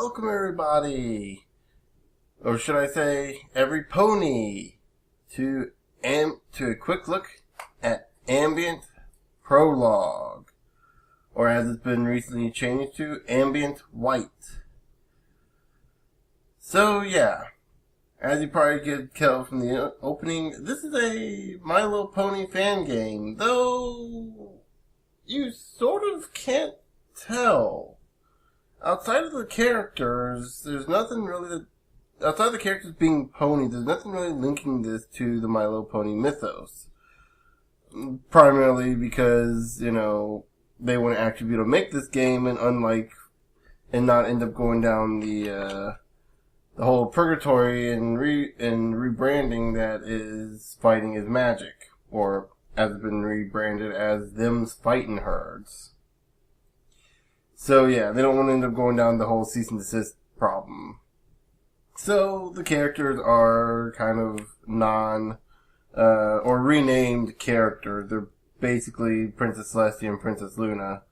welcome everybody, or should I say every pony, to a quick look at Ambient Prologue, or as it's been recently changed to, Ambient.white. So yeah, as you probably could tell from the opening, this is a My Little Pony fan game, though you sort of can't tell. Outside of the characters, there's nothing really outside of the characters being ponies, there's nothing really linking this to the My Little Pony mythos. Primarily because, they want to actually be able to make this game and not end up going down the whole purgatory and rebranding that is Fighting is Magic, or as it's been rebranded as Them's Fightin' Herds. So yeah, they don't want to end up going down the whole cease and desist problem. So the characters are kind of or renamed characters. They're basically Princess Celestia and Princess Luna.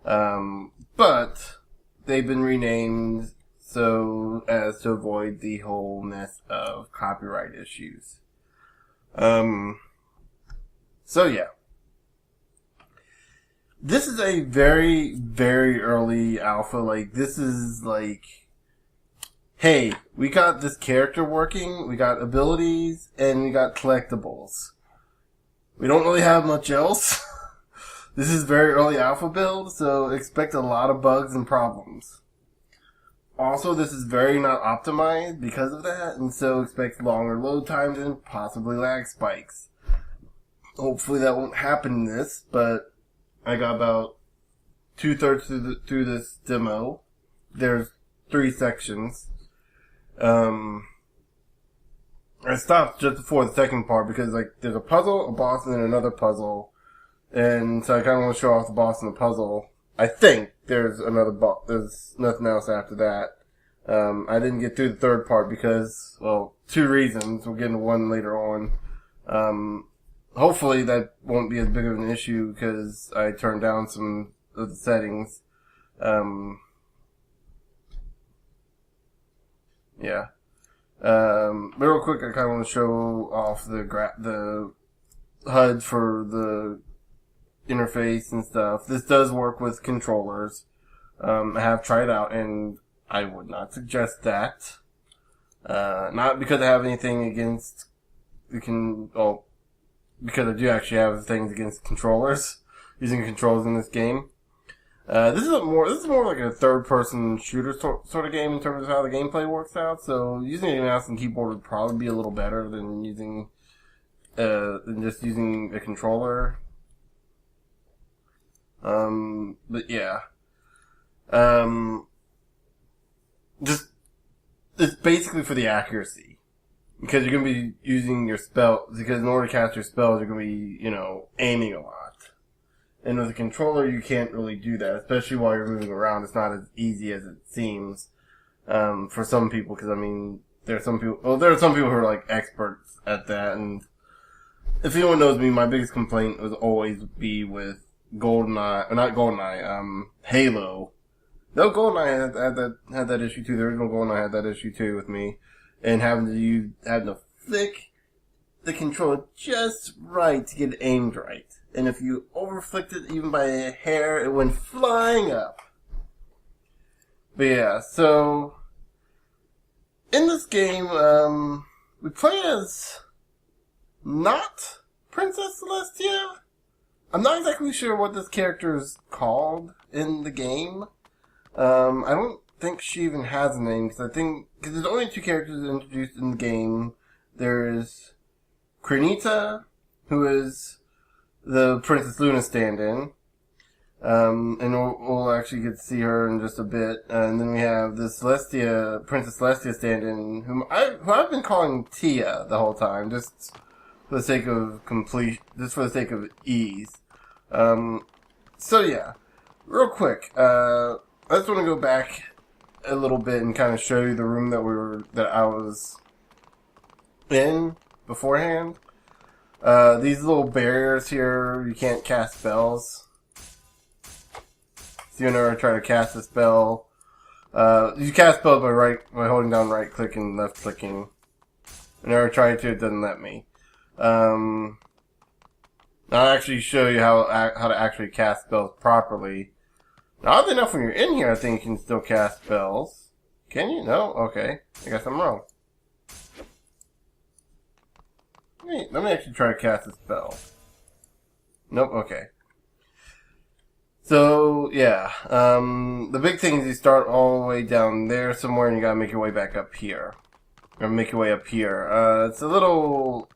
But they've been renamed so as to avoid the whole mess of copyright issues. So yeah. This is a very, very early alpha. This is hey, we got this character working, we got abilities, and we got collectibles. We don't really have much else. This is very early alpha build, so expect a lot of bugs and problems. Also, this is very not optimized because of that, and so expect longer load times and possibly lag spikes. Hopefully that won't happen in this, but I got about 2/3 through this demo. There's 3 sections. I stopped just before the second part because there's a puzzle, a boss, and then another puzzle, and so I kind of want to show off the boss and the puzzle. I think there's another boss. There's nothing else after that. I didn't get through the third part because, well, 2 reasons. We'll get into one later on. Hopefully that won't be as big of an issue because I turned down some of the settings. Yeah. Real quick, I kind of want to show off the HUD for the interface and stuff. This does work with controllers. I have tried it out, and I would not suggest that. Not because I have anything against because I do actually have things against controllers, using controls in this game. This is more like a third-person shooter sort of game in terms of how the gameplay works out. So using a mouse and keyboard would probably be a little better than just using a controller. But yeah, just it's basically for the accuracy. Because you're going to be using your spells, because in order to cast your spells, you're going to be, aiming a lot. And with a controller, you can't really do that, especially while you're moving around. It's not as easy as it seems, for some people, because, there are some people who are, experts at that, and if anyone knows me, my biggest complaint would always be with Halo. No, GoldenEye had that issue too. The original GoldenEye had that issue too with me. And having to flick the controller just right to get it aimed right. And if you overflicked it even by a hair, it went flying up. But yeah, so in this game, we play as not Princess Celestia. I'm not exactly sure what this character is called in the game. I don't think she even has a name, because there's only 2 characters introduced in the game. There's Krenita, who is the Princess Luna stand-in, and we'll actually get to see her in just a bit. And then we have this Princess Celestia stand-in, who I've been calling Tia the whole time, just for the sake of ease. So yeah, real quick, I just want to go back a little bit and kind of show you the room that I was in beforehand. These little barriers here, you can't cast spells. So whenever I try to cast a spell, You cast spells by holding down right click and left clicking. Whenever I try to, it doesn't let me. I'll actually show you how to actually cast spells properly. Now, oddly enough, when you're in here, I think you can still cast spells. Can you? No? Okay. I guess I'm wrong. Let me actually try to cast a spell. Nope, okay. So, yeah. The big thing is you start all the way down there somewhere and you gotta make your way back up here. Or make your way up here. It's a little...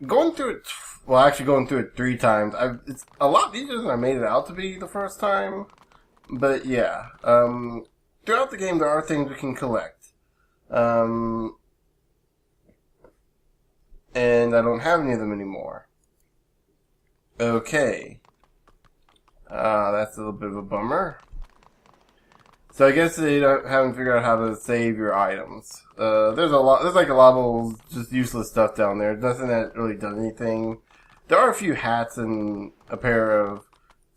Going through it... Well, actually going through it 3 times. It's a lot easier than I made it out to be the first time. But, yeah. Throughout the game, there are things we can collect. And I don't have any of them anymore. Okay. That's a little bit of a bummer. So I guess they haven't figured out how to save your items. There's like a lot of just useless stuff down there. Nothing that really does anything. There are a few hats and a pair of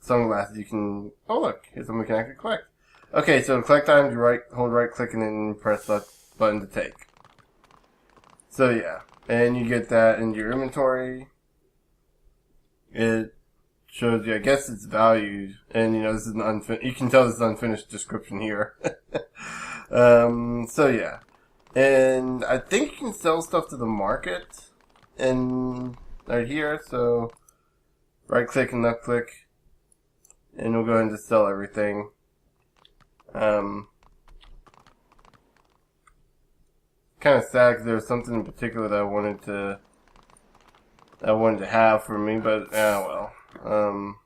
sunglasses you can... Oh look, here's something we can actually collect. Okay, so to collect items, you hold right click and then press left button to take. So yeah, and you get that into your inventory. It shows you, I guess it's valued, and you know this is you can tell this is an unfinished description here. So yeah, and I think you can sell stuff to the market, and right here. So right click and left click, and we'll go ahead and just sell everything. Kind of sad because there was something in particular that I wanted to have for me, but well. Go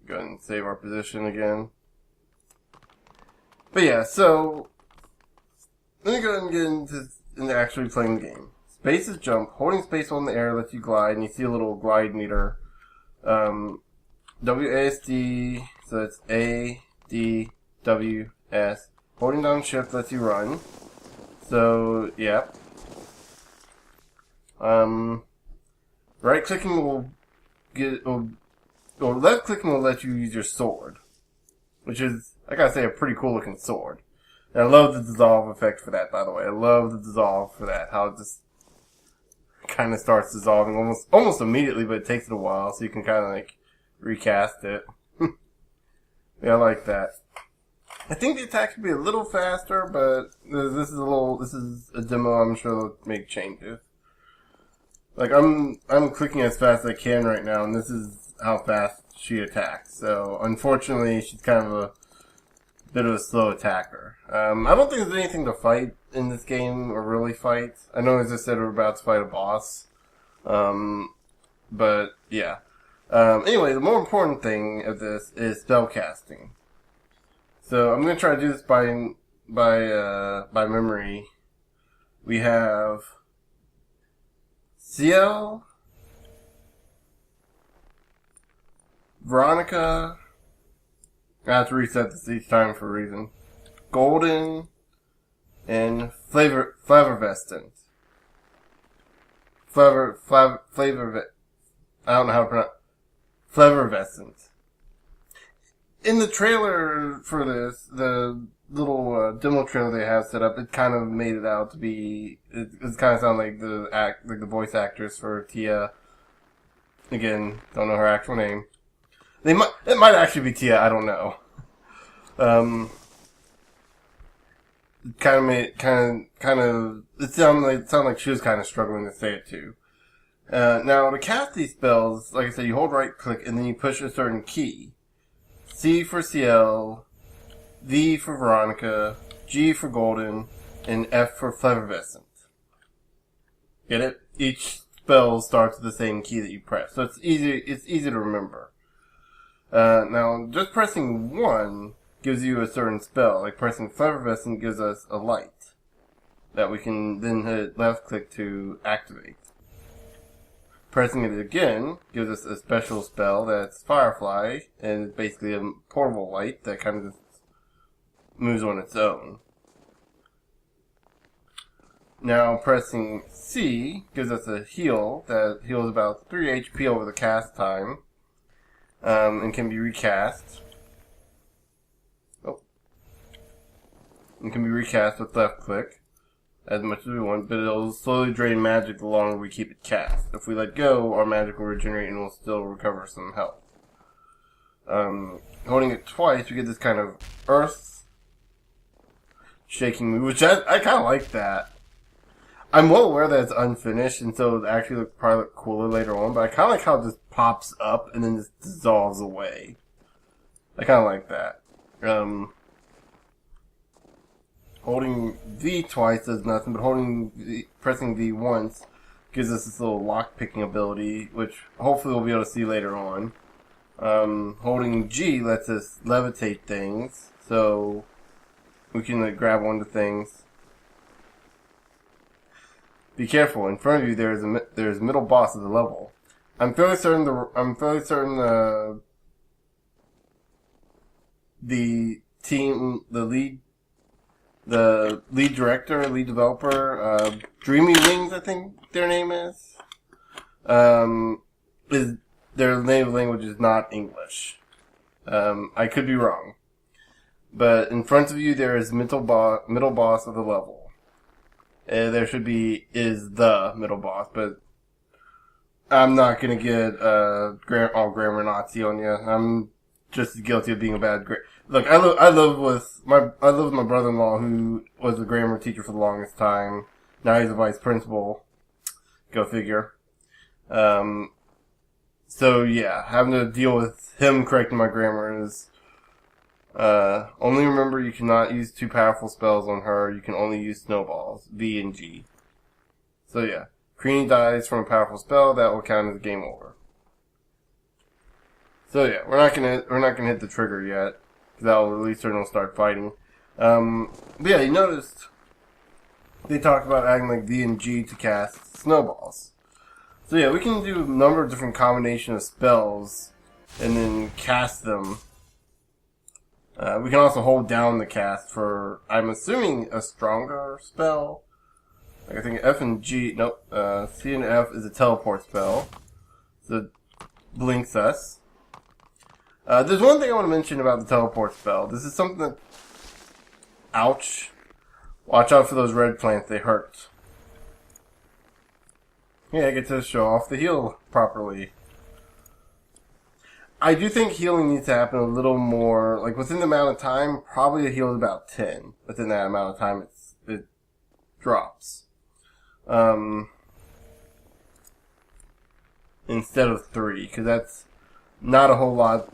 ahead and save our position again. But yeah, so let me go ahead and get into actually playing the game. Space is jump. Holding space on the air lets you glide, and you see a little glide meter. WASD, so it's A, D, W, S. Holding down shift lets you run. So, yeah. Right clicking will or left clicking will let you use your sword. Which is, I gotta say, a pretty cool looking sword. And I love the dissolve effect for that, by the way. I love the dissolve for that. How it just kind of starts dissolving almost immediately, but it takes it a while, so you can kind of like recast it. Yeah, I like that. I think the attack could be a little faster, but this is a demo. I'm sure they'll make changes. Like I'm clicking as fast as I can right now, and this is how fast she attacks. So unfortunately, she's kind of a bit of a slow attacker. I don't think there's anything to fight in this game, or really fight. I know, as I said, we're about to fight a boss. But yeah. Anyway, the more important thing of this is spell casting. So I'm gonna try to do this by memory. We have Ciel, Veronica. I have to reset this each time for a reason. Golden and Flavorvescent. I don't know how to pronounce Flavorvescent. In the trailer for this, the little demo trailer they have set up, it kind of made it out to be. It kind of sounded like the voice actress for Tia. Again, don't know her actual name. It might actually be Tia. I don't know. It sounded like she was kind of struggling to say it too. Now to cast these spells, like I said, you hold right click and then you push a certain key. C for Ciel, V for Veronica, G for Golden, and F for Flavorvescent. Get it? Each spell starts with the same key that you press, so it's easy to remember. Now, just pressing 1 gives you a certain spell. Like pressing Flavorvescent gives us a light that we can then hit left click to activate. Pressing it again gives us a special spell that's Firefly, and it's basically a portable light that kind of just moves on its own. Now pressing C gives us a heal that heals about 3 HP over the cast time, and can be recast. Oh. and can be recast with left click as much as we want, but it'll slowly drain magic the longer we keep it cast. If we let go, our magic will regenerate and we'll still recover some health. Holding it twice, we get this kind of earth shaking move, which I kind of like that. I'm well aware that it's unfinished, and so it actually probably look cooler later on, but I kind of like how it just pops up and then just dissolves away. I kind of like that. Holding V twice does nothing, but pressing V once gives us this little lock-picking ability, which hopefully we'll be able to see later on. Holding G lets us levitate things, so we can grab onto things. Be careful! In front of you, there's middle boss of the level. I'm fairly certain the lead director, lead developer, Dreamy Wings, I think their name is their native language is not English. I could be wrong. But in front of you there is middle boss of the level. There should be the middle boss, but I'm not gonna get all grammar Nazi on you. I'm just guilty of being a bad Look, I live with my brother-in-law who was a grammar teacher for the longest time. Now he's a vice principal. Go figure. So yeah, having to deal with him correcting my grammar is, only remember you cannot use too powerful spells on her. You can only use snowballs, V and G. So yeah, Creanie dies from a powerful spell, that will count as game over. So yeah, we're not gonna hit the trigger yet. That'll release her and we'll start fighting. But yeah, you noticed they talked about adding like V and G to cast snowballs. So yeah, we can do a number of different combinations of spells and then cast them. We can also hold down the cast for, I'm assuming, a stronger spell. Like I think F and G, nope, C and F is a teleport spell. So it blinks us. There's one thing I want to mention about the teleport spell. This is something that... Ouch. Watch out for those red plants, they hurt. Yeah, I get to show off the heal properly. I do think healing needs to happen a little more, like within the amount of time, probably a heal is about 10. Within that amount of time, it drops. Instead of 3, because that's not a whole lot.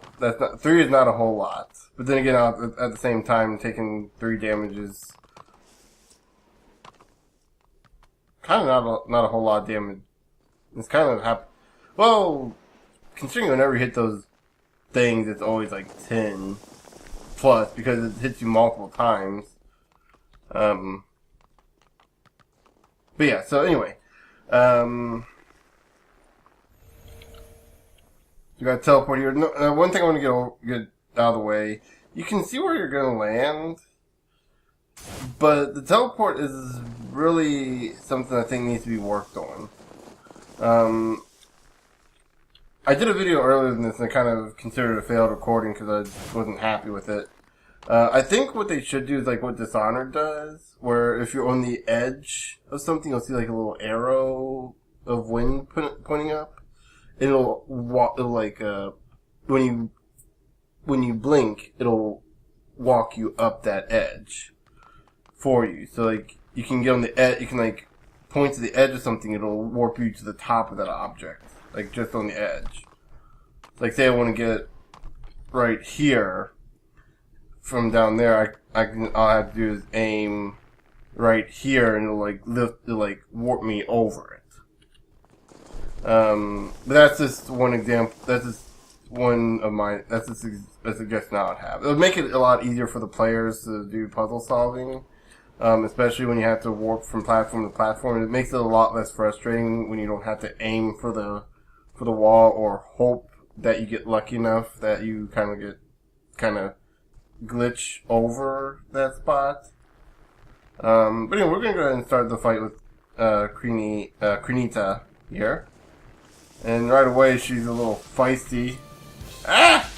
3 is not a whole lot. But then again, at the same time, taking 3 damage is kind of not a whole lot of damage. It's kind of well, considering whenever you hit those things, it's always like 10 plus because it hits you multiple times. But yeah. So anyway, you got to teleport here. No, one thing I want to get out of the way. You can see where you're going to land, but the teleport is really something I think needs to be worked on. I did a video earlier than this and I kind of considered it a failed recording because I wasn't happy with it. I think what they should do is like what Dishonored does, where if you're on the edge of something, you'll see like a little arrow of wind pointing up. It'll like, when you blink, it'll walk you up that edge for you. So like, you can get on the edge, you can like point to the edge of something, it'll warp you to the top of that object. Like just on the edge. Like say I want to get right here from down there, all I have to do is aim right here and it'll like warp me over it. But that's just one example. That's just one of my. That's a suggestion I would have. It would make it a lot easier for the players to do puzzle solving, especially when you have to warp from platform to platform. It makes it a lot less frustrating when you don't have to aim for the wall or hope that you get lucky enough that you kind of glitch over that spot. But anyway, we're gonna go ahead and start the fight with Creanita here. And right away, she's a little feisty. Ah!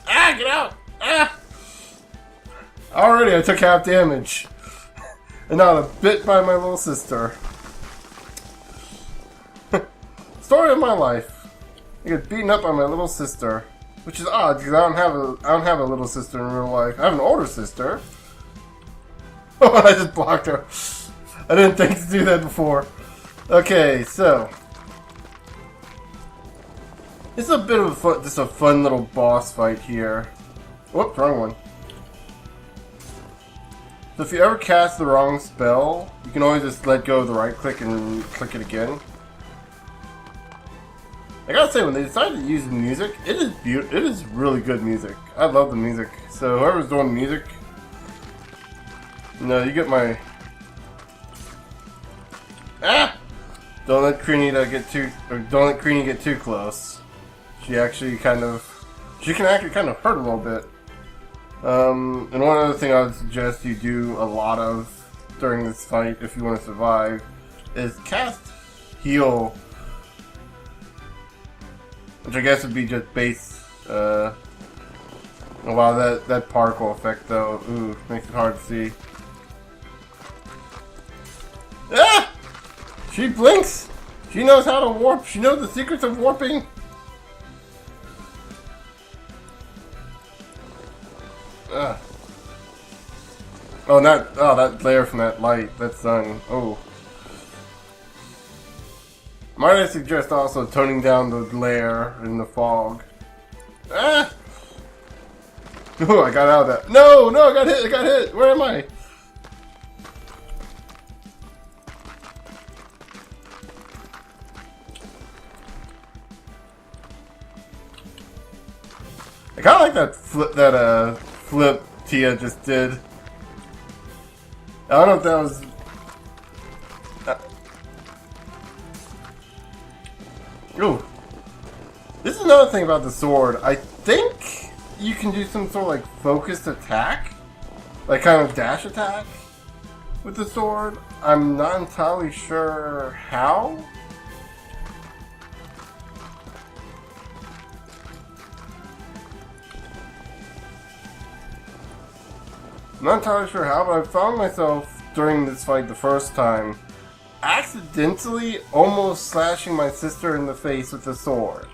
Ah, get out! Ah! Already I took half damage. And now I'm bit by my little sister. Story of my life. I get beaten up by my little sister. Which is odd because I don't have a little sister in real life. I have an older sister. Oh, I just blocked her. I didn't think to do that before. Okay, so it's a bit of a fun little boss fight here. Whoops, wrong one. So if you ever cast the wrong spell, you can always just let go of the right click and click it again. I gotta say, when they decided to use music, it is beautiful. It is really good music. I love the music. So whoever's doing music, no, you get my. Ah! Don't let Creanie don't let Creanie get too close. She can actually kind of hurt a little bit. And one other thing I would suggest you do a lot of during this fight, if you want to survive, is cast heal, which I guess would be just base. Wow, that particle effect though, ooh, makes it hard to see. Ah! She blinks! She knows how to warp! She knows the secrets of warping! Oh, that glare from that light, that sun. Oh. Might I suggest also toning down the glare in the fog? Ah! Oh, I got out of that. No, I got hit! Where am I? I kind of like that flip Tia just did. I don't know if that was. Ooh, this is another thing about the sword. I think you can do some sort of like focused attack, like kind of dash attack with the sword. I'm not entirely sure how. I'm not entirely sure how, but I found myself during this fight the first time accidentally almost slashing my sister in the face with the sword.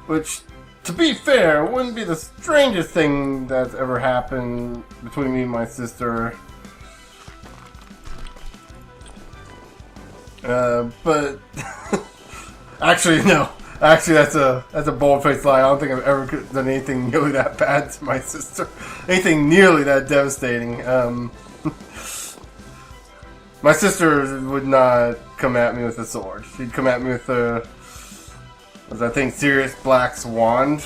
Which, to be fair, wouldn't be the strangest thing that's ever happened between me and my sister. But actually, no. Actually, that's a bold-faced lie. I don't think I've ever done anything nearly that bad to my sister. Anything nearly that devastating. My sister would not come at me with a sword. She'd come at me with I think, Sirius Black's wand.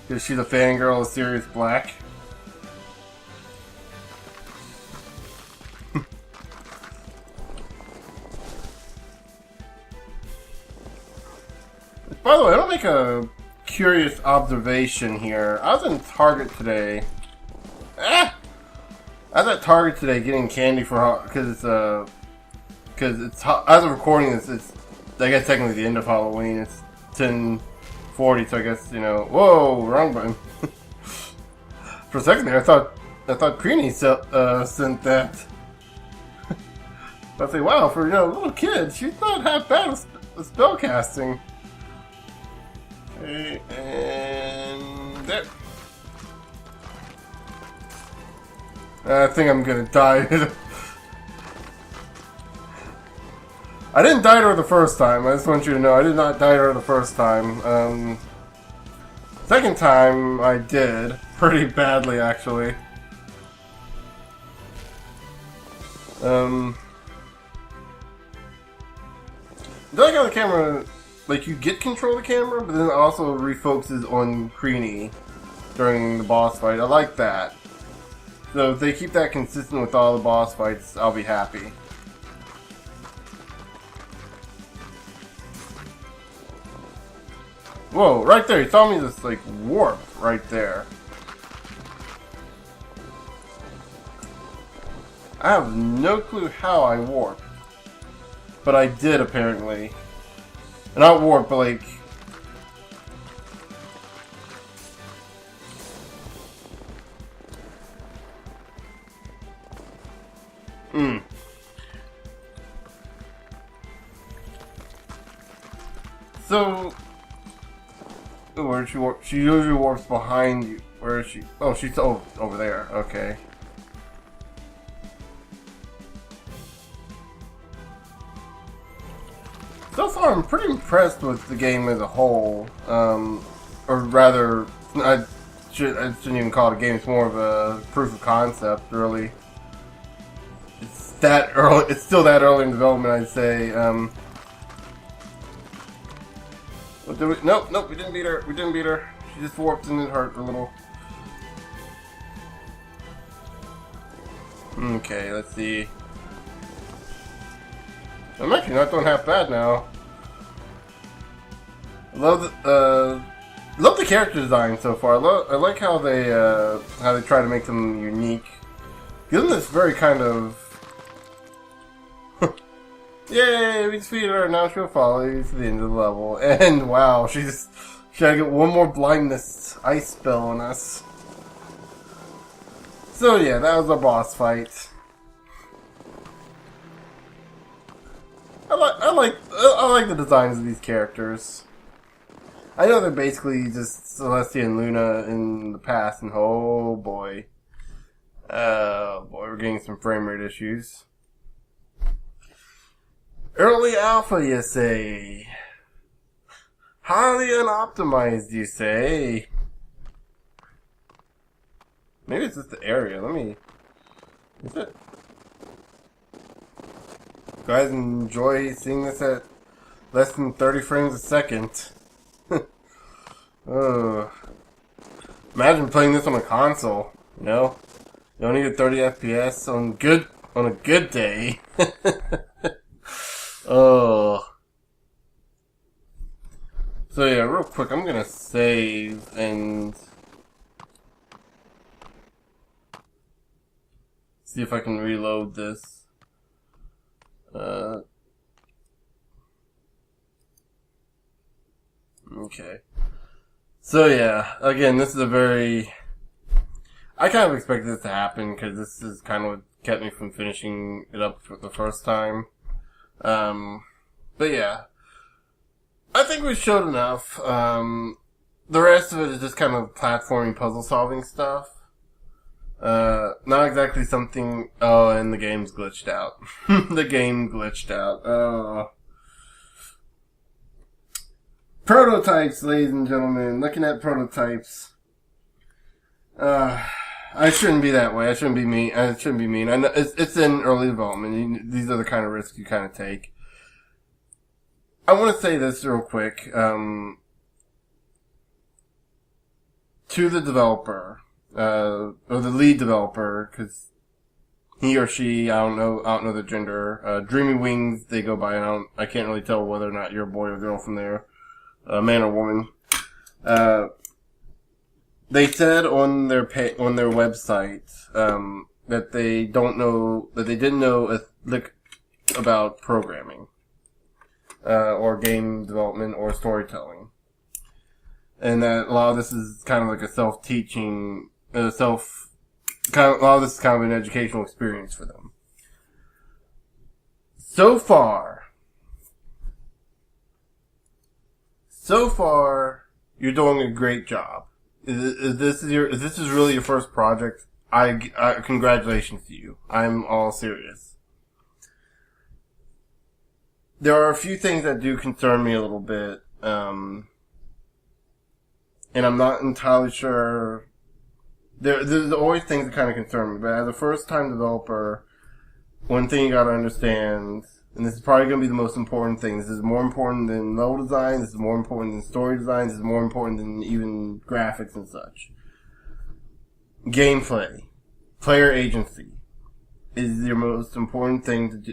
Because she's a fangirl of Sirius Black. By the way, I want to make a curious observation here. I was in Target today. I was at Target today getting candy for because it's as of recording this, it's I guess technically the end of Halloween. It's 10:40, so I guess Whoa, wrong button. For a second there, I thought Creanie sent that. I say, wow, for a little kid, she's not half bad with spell casting. Okay, and there. I think I'm gonna die. I didn't die to her the first time. I just want you to know I did not die to her the first time. Second time I did pretty badly, actually. I like how the camera, like, you get control of the camera, but then it also refocuses on Creanie during the boss fight. I like that. So if they keep that consistent with all the boss fights, I'll be happy. Whoa, right there. You saw me just, like, warp right there. I have no clue how I warped. But I did, apparently. Not warp, but, like... So, where she warp? She usually warps behind you. Where is she? Oh, she's over there. Okay. So far, I'm pretty impressed with the game as a whole. Or rather, I shouldn't even call it a game. It's more of a proof of concept, really. It's that early. It's still that early in development, I'd say. Nope, we didn't beat her. We didn't beat her. She just warped and it hurt a little. Okay, let's see. I'm actually not doing half bad now. I love the character design so far. I like how they try to make them unique. Give them this very kind of yay, we defeated her, now she'll follow you to the end of the level. And wow, she gotta get one more blindness ice spell on us. So yeah, that was a boss fight. I like the designs of these characters. I know they're basically just Celestia and Luna in the past, and oh boy, we're getting some frame rate issues. Early alpha, you say? Highly unoptimized, you say? Maybe it's just the area. Is it? Guys, enjoy seeing this at less than 30 frames a second. Imagine playing this on a console, you know? You only get 30 FPS on a good day. Oh. So yeah, real quick, I'm gonna save and see if I can reload this. Okay. So yeah, again, this is a very... I kind of expected this to happen, because this is kind of what kept me from finishing it up for the first time. But yeah. I think we showed enough. The rest of it is just kind of platforming, puzzle solving stuff. Not exactly something... Oh, and the game's glitched out. The game glitched out. Prototypes, ladies and gentlemen. Looking at prototypes. I shouldn't be that way. I shouldn't be mean. I know it's in early development. These are the kind of risks you kind of take. I want to say this real quick. To the developer, or the lead developer, because he or she, I don't know the gender. Dreamy Wings, they go by. I can't really tell whether or not you're a boy or girl from there, man or woman. They said on their website that they didn't know a lick about programming, or game development, or storytelling, and that a lot of this is kind of like a self-teaching, a lot of this is kind of an educational experience for them. So far, you're doing a great job. If this is really your first project, I congratulations to you. I'm all serious. There are a few things that do concern me a little bit, and I'm not entirely sure. There's always things that kind of concern me, but as a first-time developer, one thing you gotta understand, and this is probably going to be the most important thing. This is more important than level design. This is more important than story design. This is more important than even graphics and such. Gameplay. Player agency is your most important thing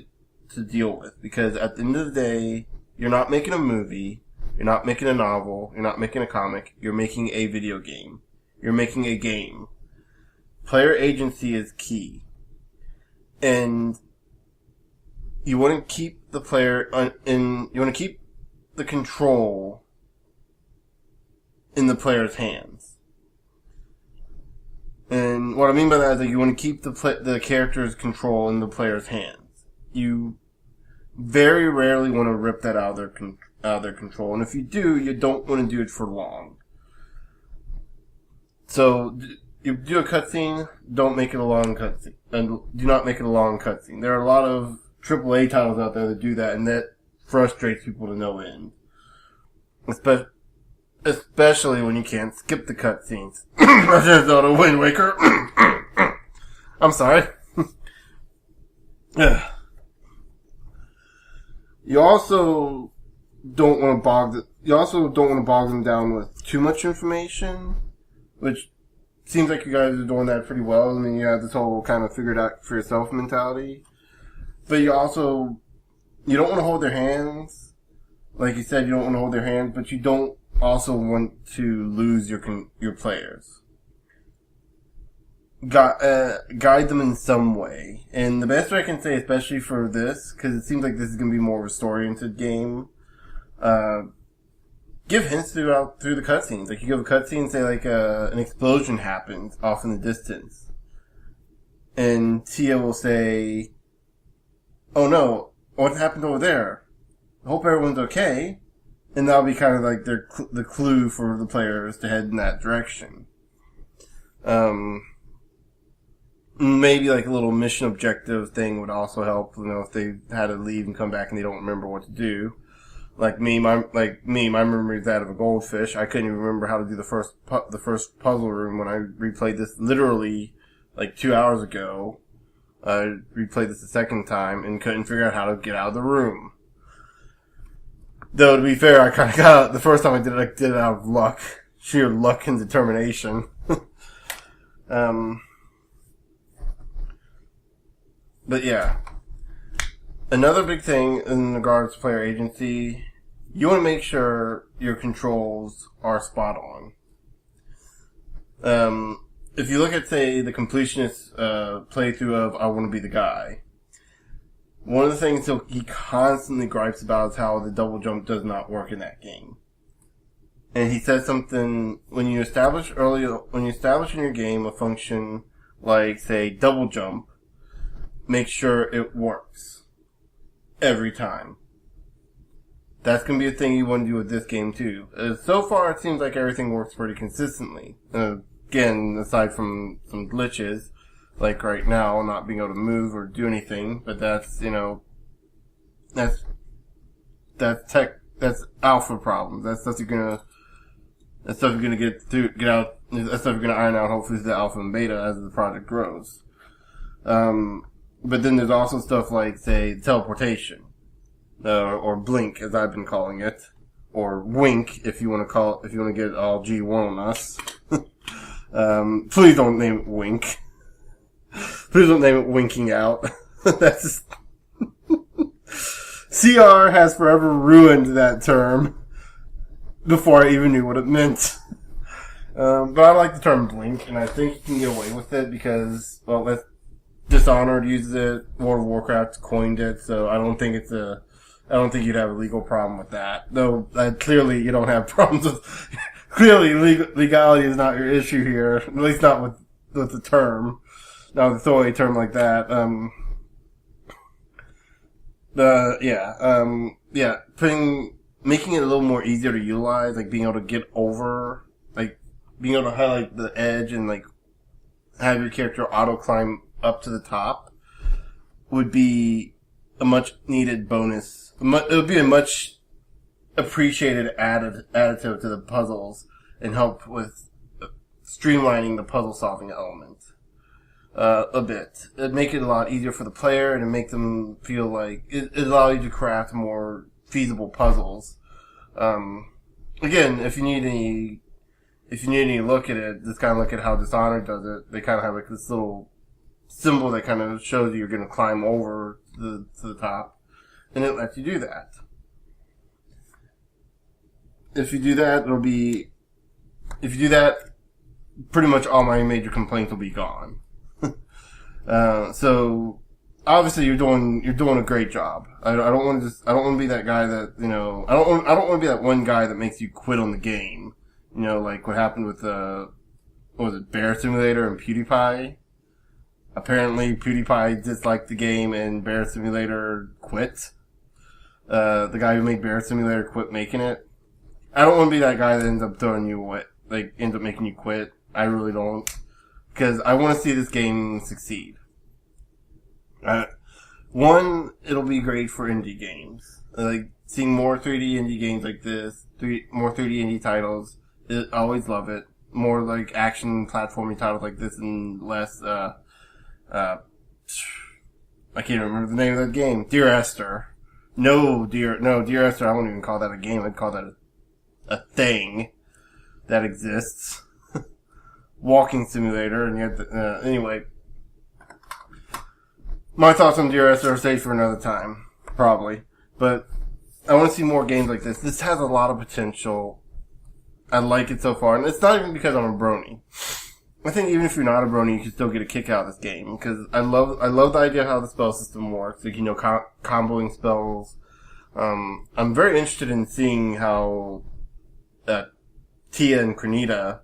to deal with. Because at the end of the day, you're not making a movie. You're not making a novel. You're not making a comic. You're making a video game. You're making a game. Player agency is key. And you want to keep the player you want to keep the control in the player's hands. And what I mean by that is that you want to keep the character's control in the player's hands. You very rarely want to rip that out of out of their control. And if you do, you don't want to do it for long. So, you do a cutscene, don't make it a long cutscene. And do not make it a long cutscene. There are a lot of AAA titles out there that do that, and that frustrates people to no end. Especially when you can't skip the cutscenes. Legend of Zelda Wind Waker. I'm sorry. You also don't want to bog them down with too much information, which seems like you guys are doing that pretty well. I mean, you have this whole kind of figured out for yourself mentality. But you don't want to hold their hands. Like you said, you don't want to hold their hands, but you don't also want to lose your players. Guide them in some way. And the best way I can say, especially for this, because it seems like this is going to be more of a story-oriented game, give hints through the cutscenes. Like, you give a cutscene, say, like, an explosion happens off in the distance. And Tia will say, "Oh no, what happened over there? I hope everyone's okay." And that'll be kind of like the clue for the players to head in that direction. Maybe like a little mission objective thing would also help. You know, if they had to leave and come back and they don't remember what to do. My memory is that of a goldfish. I couldn't even remember how to do the first puzzle room when I replayed this literally like 2 hours ago. I replayed this a second time and couldn't figure out how to get out of the room. Though, to be fair, I kind of got out, the first time I did it out of luck. Sheer luck and determination. But yeah. Another big thing in regards to player agency, you want to make sure your controls are spot on. If you look at, say, the completionist playthrough of I Want to Be the Guy, one of the things he constantly gripes about is how the double jump does not work in that game. And he says something, when you establish in your game a function like, say, double jump, make sure it works. Every time. That's going to be a thing you want to do with this game too. So far, it seems like everything works pretty consistently. Again, aside from some glitches, like right now, not being able to move or do anything, but that's alpha problems. That's stuff you're gonna get out. That's stuff you're gonna iron out. Hopefully, through the alpha and beta as the project grows. But then there's also stuff like, say, teleportation, or blink, as I've been calling it, or wink, if you want to get all G1 on us. Please don't name it wink. Please don't name it winking out. That's just CR has forever ruined that term before I even knew what it meant. But I like the term blink, and I think you can get away with it because, well, Dishonored uses it, World of Warcraft coined it, so I don't think you'd have a legal problem with that. Though, clearly you don't have problems with, clearly legality is not your issue here, at least not with the term. Not with a throwaway term like that. Making it a little more easier to utilize, like being able to get over, like being able to highlight the edge and like have your character auto climb up to the top would be a much needed bonus. It would be a much appreciated additive to the puzzles and help with streamlining the puzzle solving element. A bit. It'd make it a lot easier for the player and make them feel like it allows you to craft more feasible puzzles. Again, if you need any look at it, just kind of look at how Dishonored does it. They kind of have like this little symbol that kind of shows you're going to climb over to the top, and it lets you do that. If you do that, pretty much all my major complaints will be gone. So obviously you're doing a great job. I don't want to be that guy that, I don't want to be that one guy that makes you quit on the game. Like what happened with what was it, Bear Simulator and PewDiePie? Apparently PewDiePie disliked the game and Bear Simulator quit. the guy who made Bear Simulator quit making it. I don't want to be that guy that ends up throwing you away, like, ends up making you quit. I really don't. Because I want to see this game succeed. One, it'll be great for indie games. Like, seeing more 3D indie games like this, more 3D indie titles, I always love it. More, like, action platforming titles like this and less, I can't remember the name of that game. Dear Esther. Dear Esther, I won't even call that a game. I'd call that a thing that exists. Walking simulator, and yet, anyway. My thoughts on Dear Esther are saved for another time. Probably. But I want to see more games like this. This has a lot of potential. I like it so far. And it's not even because I'm a brony. I think even if you're not a brony, you can still get a kick out of this game. Because I love the idea of how the spell system works. Like, comboing spells. I'm very interested in seeing how, Tia and Krenita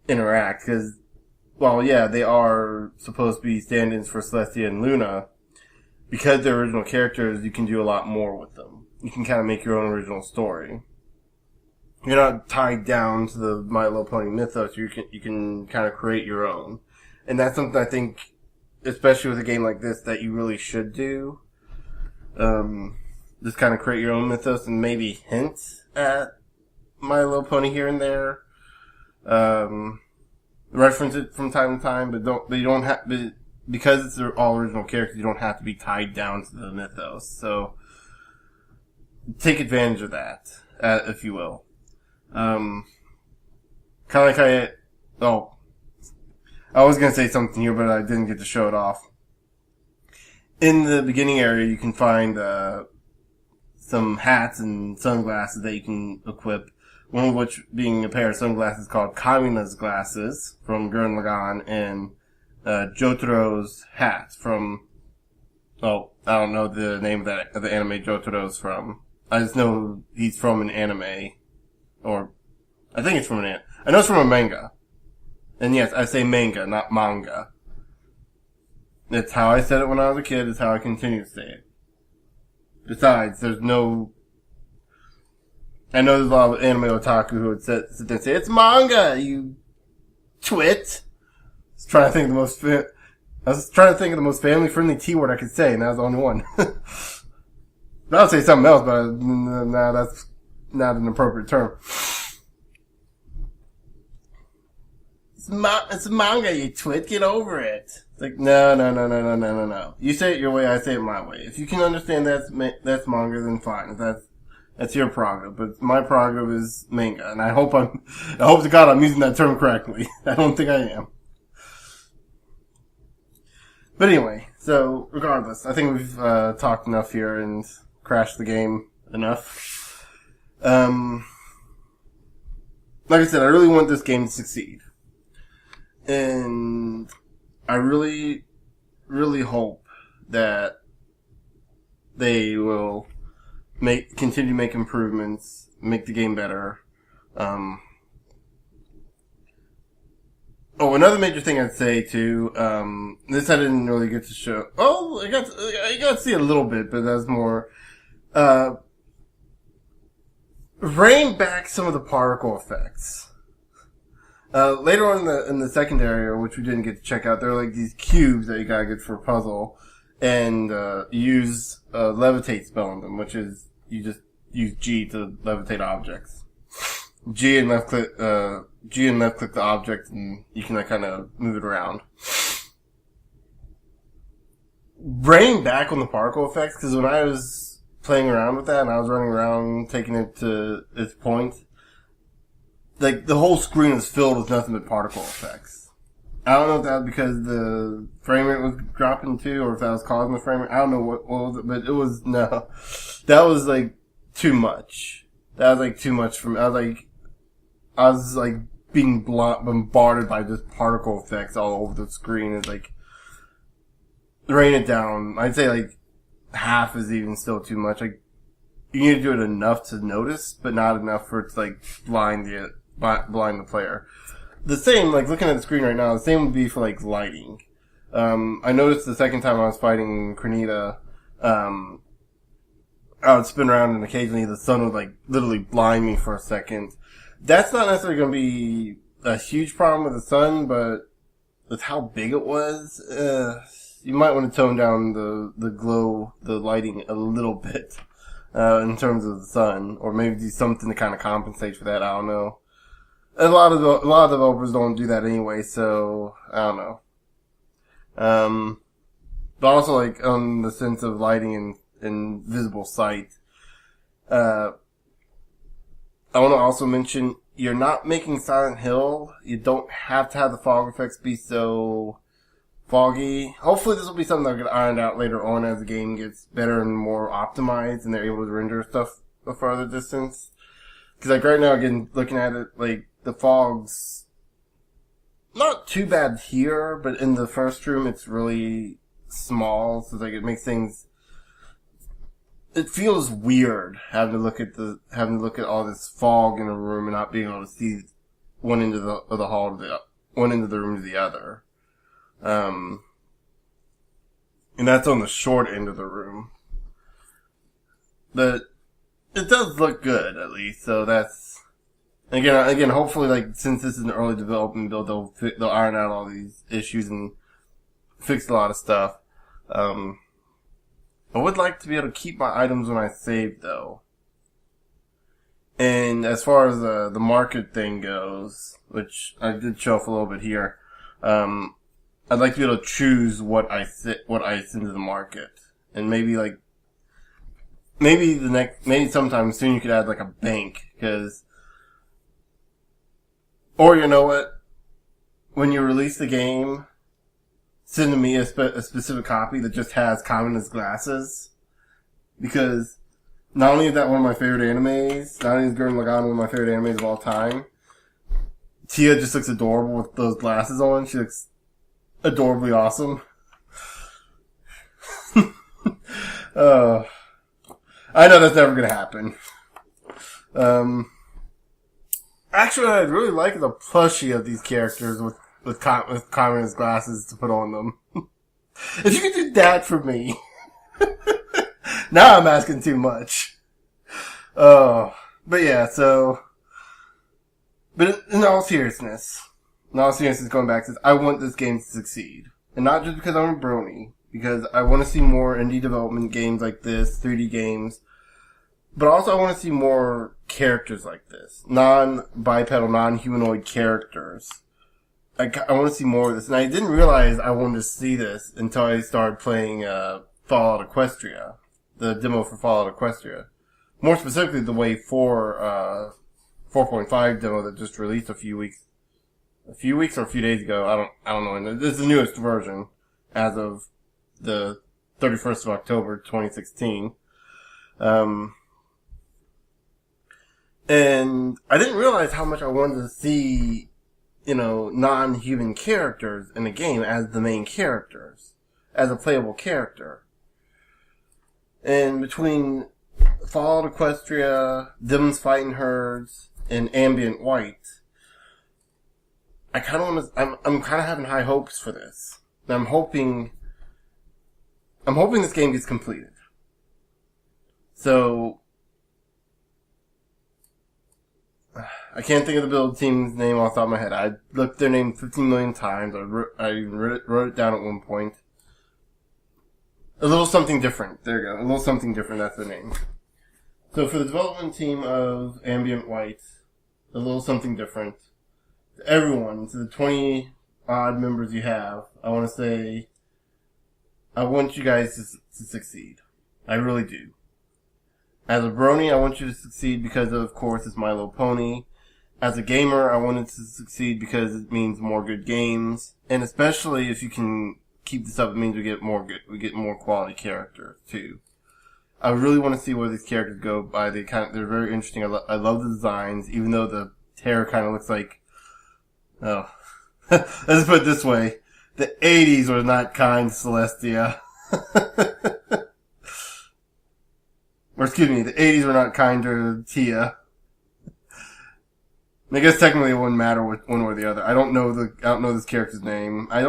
interact. Because, well, yeah, they are supposed to be stand-ins for Celestia and Luna. Because they're original characters, you can do a lot more with them. You can kind of make your own original story. You're not tied down to the My Little Pony mythos. You can kind of create your own. And that's something I think, especially with a game like this, that you really should do. Just kind of create your own mythos and maybe hint at My Little Pony here and there. Reference it from time to time, but you don't have, because it's all original characters, you don't have to be tied down to the mythos. So, take advantage of that, if you will. Kind of like I was gonna say something here, but I didn't get to show it off. In the beginning area, you can find, some hats and sunglasses that you can equip. One of which being a pair of sunglasses called Kamina's glasses from Gurren Lagann, and Jotaro's hat from, I don't know the name of the anime Jotaro's from. I just know he's from an anime. Or, I think it's from I know it's from a manga. And yes, I say manga, not manga. It's how I said it when I was a kid, it's how I continue to say it. Besides, I know there's a lot of anime otaku who would sit there and say, it's manga, you twit! I was trying to think of the most family-friendly T-word I could say, and that was the only one. I would say something else, but no, that's not an appropriate term. It's manga, you twit. Get over it. It's like, no. You say it your way, I say it my way. If you can understand that's manga, then fine. That's your prerogative. But my prerogative is manga, and I hope to God I'm using that term correctly. I don't think I am. But anyway, so regardless, I think we've talked enough here and crashed the game enough. Like I said, I really want this game to succeed. And I really, really hope that they will continue to make improvements, make the game better. Another major thing I'd say too, this I didn't really get to show. I got to see a little bit, but that's more, rein back some of the particle effects. Later on in the second area, which we didn't get to check out, there are like these cubes that you gotta get for a puzzle, and use a levitate spell on them, which is you just use G to levitate objects. G and left click the object, and you can kind of move it around. Rein back on the particle effects, because when I was playing around with that and I was running around taking it to its point, like, the whole screen was filled with nothing but particle effects. I don't know if that was because the frame rate was dropping too, or if that was causing the frame rate. I don't know what was it, but it was, no. That was, like, too much. That was, like, too much for me. I was, like, being bombarded by just particle effects all over the screen. It's like, rein it down. I'd say, like, half is even still too much. Like, you need to do it enough to notice, but not enough for it to, like, blind the player. The same, like, looking at the screen right now, the same would be for, like, lighting. I noticed the second time I was fighting Krenita, I I would spin around and occasionally the sun would like literally blind me for a second. That's not necessarily going to be a huge problem with the sun, but with how big it was, you might want to tone down the glow, the lighting a little bit, in terms of the sun, or maybe do something to kind of compensate for that. I don't know. A lot of developers don't do that anyway, so I don't know. But also like on the sense of lighting and visible sight, I want to also mention you're not making Silent Hill. You don't have to have the fog effects be so foggy. Hopefully this will be something that will get ironed out later on as the game gets better and more optimized and they're able to render stuff a farther distance. Because like right now, again, looking at it, like the fog's not too bad here, but in the first room it's really small, so like it makes things. It feels weird having to look at all this fog in a room and not being able to see one end of the hall to the one end of the room to the other. And that's on the short end of the room. But it does look good, at least. So that's again. Hopefully, like since this is an early development build, they'll iron out all these issues and fix a lot of stuff. I would like to be able to keep my items when I save, though. And as far as the market thing goes, which I did show off a little bit here, I'd like to be able to choose what I send to the market, and maybe sometime soon you could add like a bank, or you know what, when you release the game, send to me a specific copy that just has Kamina's glasses, because not only is that one of my favorite animes, not only is Gurren Lagann one of my favorite animes of all time, Tia just looks adorable with those glasses on. She looks adorably awesome. I know that's never gonna happen. Actually, I'd really like the plushie of these characters with Kamina's glasses to put on them. If you could do that for me. Now I'm asking too much. But yeah, so. But in all seriousness, going back to this, I want this game to succeed. And not just because I'm a brony, because I want to see more indie development games like this, 3D games. But also I want to see more characters like this. Non-bipedal, non-humanoid characters. I want to see more of this. And I didn't realize I wanted to see this until I started playing Fallout Equestria. The demo for Fallout Equestria. More specifically, the Wave 4 4.5 demo that just released a few weeks or a few days ago. I don't know. And this is the newest version as of the 31st of October, 2016. And I didn't realize how much I wanted to see, non-human characters in the game as the main characters, as a playable character. And between Fallout Equestria, Demons Fighting Herds, and Ambient.white, I'm kind of having high hopes for this. And I'm hoping this game gets completed. So, I can't think of the build team's name off the top of my head. I looked at their name 15 million times. I even wrote it down at one point. A little something different. There you go. A little something different. That's the name. So for the development team of Ambient.white, a little something different. To everyone, to the 20 odd members you have, I want to say, I want you guys to succeed. I really do. As a brony, I want you to succeed because, of course, it's My Little Pony. As a gamer, I want it to succeed because it means more good games. And especially if you can keep this up, it means we get more quality characters, too. I really want to see where these characters go by. They're very interesting. I love the designs, even though the hair kind of looks like, let's put it this way. The 80s were not kind to Celestia. Or excuse me, the 80s were not kind to Tia. I guess technically it wouldn't matter with one or the other. I don't know this character's name. I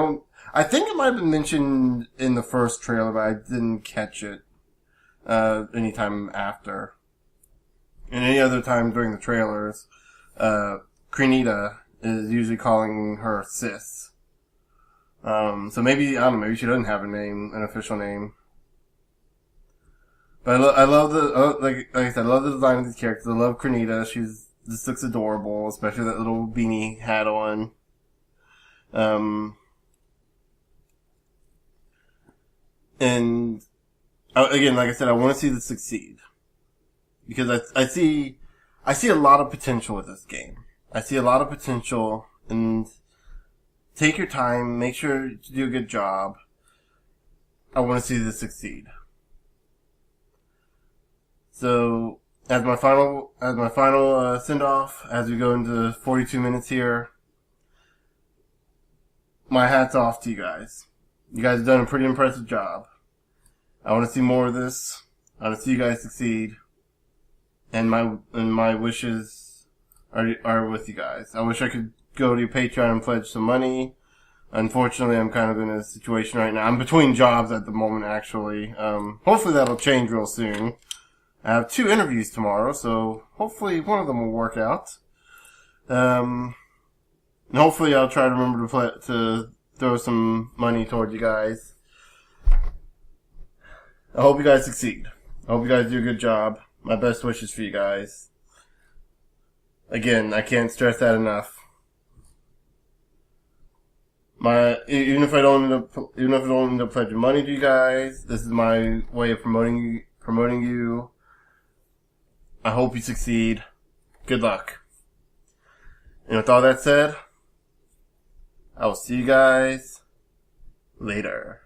think it might have been mentioned in the first trailer, but I didn't catch it. anytime after. And any other time during the trailers, Crenita is usually calling her sis. So maybe, I don't know, maybe she doesn't have a name, an official name. But I love like I said, I love the design of these characters. I love Crenita. Just looks adorable, especially that little beanie hat on. And again, like I said, I want to see this succeed. Because I see a lot of potential with this game. I see a lot of potential, and take your time, make sure to do a good job. I want to see this succeed. So, as my final send off, as we go into 42 minutes here, my hat's off to you guys. You guys have done a pretty impressive job. I want to see more of this. I want to see you guys succeed. And my wishes are with you guys. I wish I could go to your Patreon and pledge some money. Unfortunately, I'm kind of in a situation right now. I'm between jobs at the moment, actually. Hopefully that'll change real soon. I have 2 interviews tomorrow, so hopefully one of them will work out. And hopefully I'll try to remember to throw some money towards you guys. I hope you guys succeed. I hope you guys do a good job. My best wishes for you guys. Again, I can't stress that enough. Even if I don't end up pledging money to you guys, this is my way of promoting you. I hope you succeed. Good luck. And with all that said, I will see you guys later.